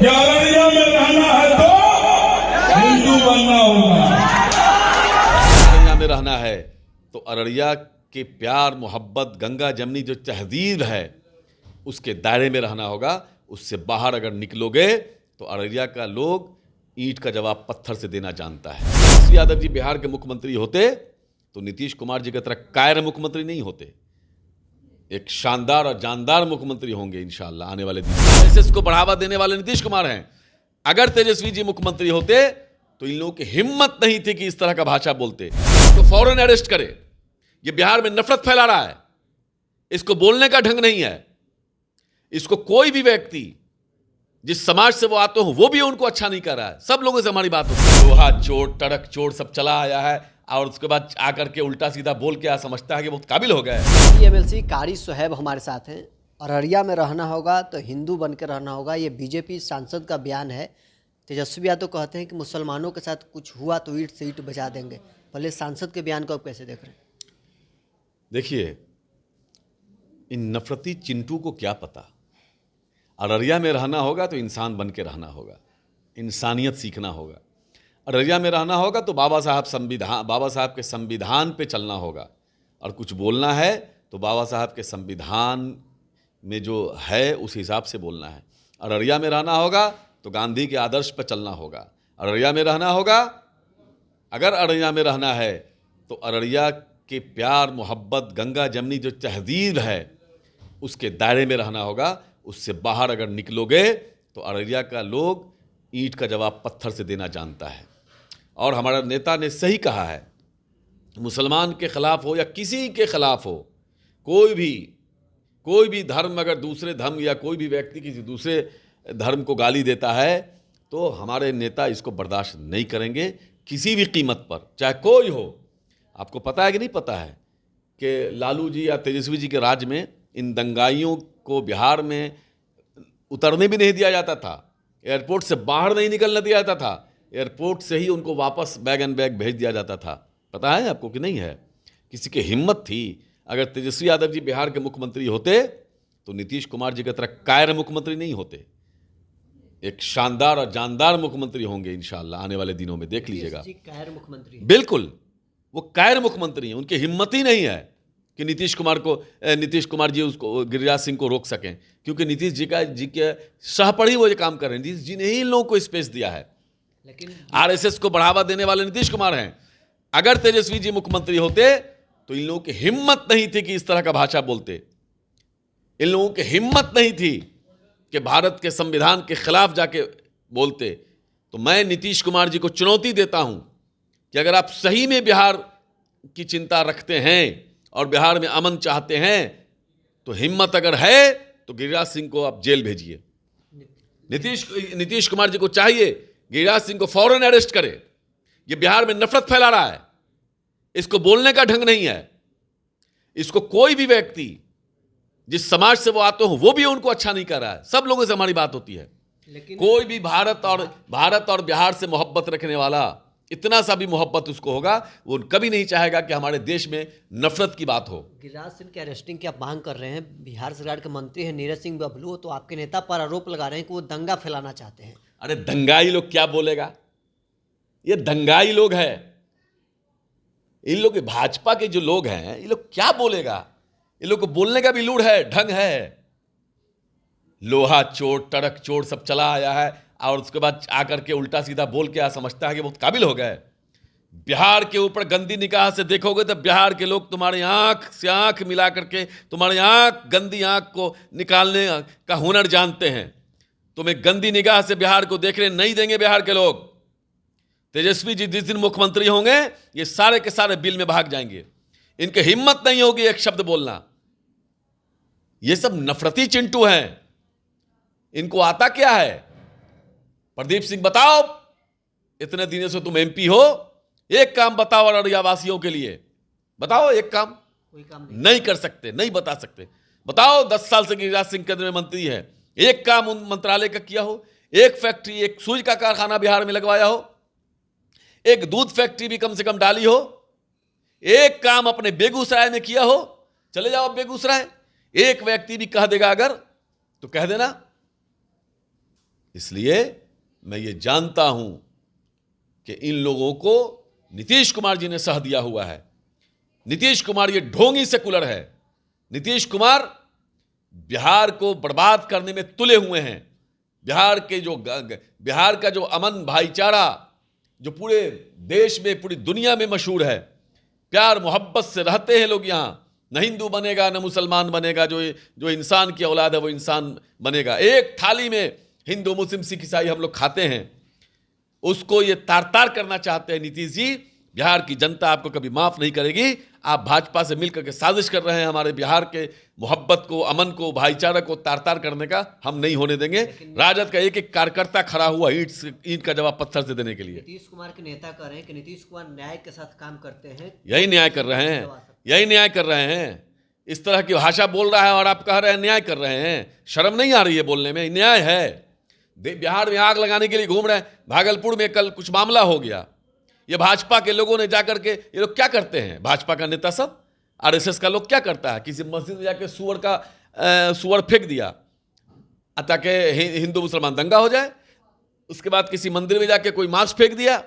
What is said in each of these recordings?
कि अररिया में रहना है तो हिंदू बनना होगा। अररिया में रहना है तो अररिया के प्यार मोहब्बत गंगा जमनी जो तहजीब है उसके दायरे में रहना होगा। उससे बाहर अगर निकलोगे तो अररिया का लोग ईंट का जवाब पत्थर से देना जानता है। तेजस्वी यादव जी बिहार के मुख्यमंत्री होते तो नीतीश कुमार जी की तरह कायर मुख्यमंत्री नहीं होते, एक शानदार और जानदार मुख्यमंत्री होंगे इंशाअल्लाह आने वाले दिन। एसएस को बढ़ावा देने वाले नीतीश कुमार हैं। अगर तेजस्वी जी मुख्यमंत्री होते तो इन लोगों की हिम्मत नहीं थी कि इस तरह का भाषा बोलते। तो फौरन अरेस्ट करे। ये बिहार में नफरत फैला रहा है, इसको बोलने का ढंग नहीं है। इसको कोई भी व्यक्ति जिस समाज से वो आते हो वो भी उनको अच्छा नहीं कर रहा है। सब लोगों से हमारी बात होती है, लोहा चोट टड़क चोट सब चला आया है और उसके बाद आकर के उल्टा सीधा बोल के समझता है कि बहुत काबिल हो गया है। एमएलसी कारी सोहेब हमारे साथ हैं। अररिया में रहना होगा तो हिंदू बन के रहना होगा, ये बीजेपी सांसद का बयान है। तेजस्वी यादव कहते हैं कि मुसलमानों के साथ कुछ हुआ तो ईंट से ईंट बजा देंगे। पहले सांसद के बयान को आप कैसे देख रहे हैं? देखिए, इन नफरती चिंटू को क्या पता, अररिया में रहना होगा तो इंसान बन के रहना होगा, इंसानियत सीखना होगा। अररिया में रहना होगा तो बाबा साहब के संविधान पे चलना होगा और कुछ बोलना है तो बाबा साहब के संविधान में जो है उस हिसाब से बोलना है। अररिया में रहना होगा तो गांधी के आदर्श पर चलना होगा। अररिया में रहना होगा, अगर अररिया में रहना है तो अररिया के प्यार मोहब्बत गंगा जमनी जो तहजीब है उसके दायरे में रहना होगा। उससे बाहर अगर निकलोगे तो अररिया का लोग ईंट का जवाब पत्थर से देना जानता है। और हमारा नेता ने सही कहा है, मुसलमान के खिलाफ हो या किसी के खिलाफ हो, कोई भी धर्म अगर दूसरे धर्म या कोई भी व्यक्ति किसी दूसरे धर्म को गाली देता है तो हमारे नेता इसको बर्दाश्त नहीं करेंगे किसी भी कीमत पर, चाहे कोई हो। आपको पता है कि नहीं पता है कि लालू जी या तेजस्वी जी के राज में इन दंगाइयों को बिहार में उतरने भी नहीं दिया जाता था, एयरपोर्ट से बाहर नहीं निकलने दिया जाता था, एयरपोर्ट से ही उनको वापस बैग एंड बैग भेज दिया जाता था। पता है आपको कि नहीं है? किसी की हिम्मत थी। अगर तेजस्वी यादव जी बिहार के मुख्यमंत्री होते तो नीतीश कुमार जी की तरह कायर मुख्यमंत्री नहीं होते, एक शानदार और जानदार मुख्यमंत्री होंगे इंशाअल्लाह आने वाले दिनों में, देख लीजिएगा। कायर मुख्यमंत्री बिल्कुल, वो कायर मुख्यमंत्री हैं। उनकी हिम्मत ही नहीं है कि नीतीश कुमार जी उसको गिरिराज सिंह को रोक सकें, क्योंकि नीतीश जी के सहपढ़ी वो ये काम कर रहे हैं। नीतीश जी ने ही इन लोगों को स्पेस दिया है। लेकिन आरएसएस को बढ़ावा देने वाले नीतीश कुमार हैं। अगर तेजस्वी जी मुख्यमंत्री होते तो इन लोगों की हिम्मत नहीं थी कि इस तरह का भाषा बोलते। इन लोगों की हिम्मत नहीं थी कि भारत के संविधान के खिलाफ जाके बोलते। तो मैं नीतीश कुमार जी को चुनौती देता हूं कि अगर आप सही में बिहार की चिंता रखते हैं और बिहार में अमन चाहते हैं तो हिम्मत अगर है तो गिरिराज सिंह को आप जेल भेजिए। नीतीश कुमार जी को चाहिए गिरिराज सिंह को फौरन अरेस्ट करे। ये बिहार में नफरत फैला रहा है, इसको बोलने का ढंग नहीं है। इसको कोई भी व्यक्ति जिस समाज से वो आते हो वो भी उनको अच्छा नहीं कर रहा है। सब लोगों से हमारी बात होती है। लेकिन कोई भी भारत और बिहार से मोहब्बत रखने वाला, इतना सा भी मोहब्बत उसको होगा, वो कभी नहीं चाहेगा कि हमारे देश में नफरत की बात हो। गिरिराज सिंह के अरेस्टिंग की आप मांग कर रहे हैं। बिहार सरकार के मंत्री हैं नीरज सिंह बबलू, तो आपके नेता पर आरोप लगा रहे हैं कि वो दंगा फैलाना चाहते हैं। अरे दंगाई लोग क्या बोलेगा? ये दंगाई लोग हैं। इन लोग भाजपा के जो लोग हैं ये लोग क्या बोलेगा? इन लोग को बोलने का भी लूड़ है, ढंग है। लोहा चोट टड़क चोट सब चला आया है और उसके बाद आकर के उल्टा सीधा बोल के समझता है कि बहुत काबिल हो गए। बिहार के ऊपर गंदी निगाह से देखोगे तो बिहार के लोग तुम्हारी आंख से आंख मिला करके तुम्हारी गंदी आंख को निकालने का हुनर जानते हैं। तुम्हें गंदी निगाह से बिहार को देखने नहीं देंगे बिहार के लोग। तेजस्वी जी जिस दिन मुख्यमंत्री होंगे ये सारे के सारे बिल में भाग जाएंगे। इनकी हिम्मत नहीं होगी एक शब्द बोलना। ये सब नफरती चिंटू हैं। इनको आता क्या है? प्रदीप सिंह बताओ, इतने दिनों से तुम एमपी हो, एक काम बताओ अररिया वासियों के लिए। बताओ एक काम। कोई काम नहीं कर सकते, नहीं बता सकते। बताओ 10 साल से गिरिराज सिंह केंद्र में मंत्री है, एक काम उन मंत्रालय का किया हो? एक फैक्ट्री, एक सूज का कारखाना बिहार में लगवाया हो? एक दूध फैक्ट्री भी कम से कम डाली हो? एक काम अपने बेगूसराय में किया हो? चले जाओ बेगूसराय, एक व्यक्ति भी कह देगा अगर तो कह देना इसलिए मैं ये जानता हूं कि इन लोगों को नीतीश कुमार जी ने सह दिया हुआ है। नीतीश कुमार ये ढोंगी सेकुलर है। नीतीश कुमार बिहार को बर्बाद करने में तुले हुए हैं। बिहार का जो अमन भाईचारा जो पूरे देश में पूरी दुनिया में मशहूर है, प्यार मोहब्बत से रहते हैं लोग यहाँ, न हिंदू बनेगा न मुसलमान बनेगा, जो इंसान की औलाद है वो इंसान बनेगा। एक थाली में हिंदू मुस्लिम सिख ईसाई हम लोग खाते हैं, उसको ये तार तार करना चाहते हैं नीतीश जी। बिहार की जनता आपको कभी माफ नहीं करेगी। आप भाजपा से मिलकर के साजिश कर रहे हैं हमारे बिहार के मोहब्बत को, अमन को, भाईचारा को तार तार करने का। हम नहीं होने देंगे। राजद का एक एक कार्यकर्ता खड़ा हुआ ईंट का जवाब पत्थर से देने के लिए। नीतीश कुमार के नेता कह रहे हैं कि नीतीश कुमार न्याय के साथ काम करते हैं। यही न्याय कर रहे हैं, यही न्याय कर रहे हैं। इस तरह की भाषा बोल रहा है और आप कह रहे हैं न्याय कर रहे हैं। शर्म नहीं आ रही है बोलने में? न्याय है। बिहार में आग लगाने के लिए घूम रहे हैं। भागलपुर में कल कुछ मामला हो गया, ये भाजपा के लोगों ने जाकर के, ये लोग क्या करते हैं, भाजपा का नेता सब, आरएसएस का लोग क्या करता है, किसी मस्जिद में जाकर सुअर फेंक दिया ताकि हिंदू मुसलमान दंगा हो जाए। उसके बाद किसी मंदिर में जाके कोई मांस फेंक दिया,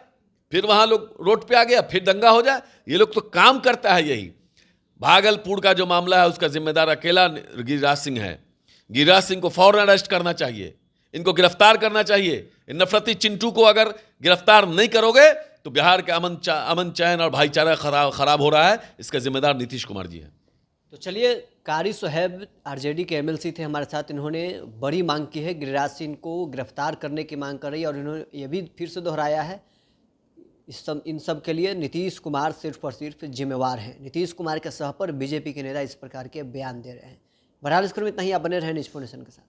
फिर वहां लोग रोड पे आ गया, फिर दंगा हो जाए। ये लोग तो काम करता है यही। भागलपुर का जो मामला है उसका जिम्मेदार अकेला गिरिराज सिंह है। गिरिराज सिंह को फौरन अरेस्ट करना चाहिए, इनको गिरफ्तार करना चाहिए। इन नफरती चिंटू को अगर गिरफ्तार नहीं करोगे तो बिहार के अमन चैन और भाईचारा खराब हो रहा है। इसका जिम्मेदार नीतीश कुमार जी है। तो चलिए, कारी सोहेब आरजेडी के एमएलसी थे हमारे साथ। इन्होंने बड़ी मांग की है, गिरिराज सिंह को गिरफ्तार करने की मांग कर रही है और इन्होंने ये भी फिर से दोहराया है इन सब के लिए नीतीश कुमार सिर्फ और सिर्फ जिम्मेवार हैं। नीतीश कुमार के सह पर बीजेपी के नेता इस प्रकार के बयान दे रहे हैं। बहरहाल, इस क्रम में इतना ही। आप बने रहे न्यूज़ 4 नेशन के साथ।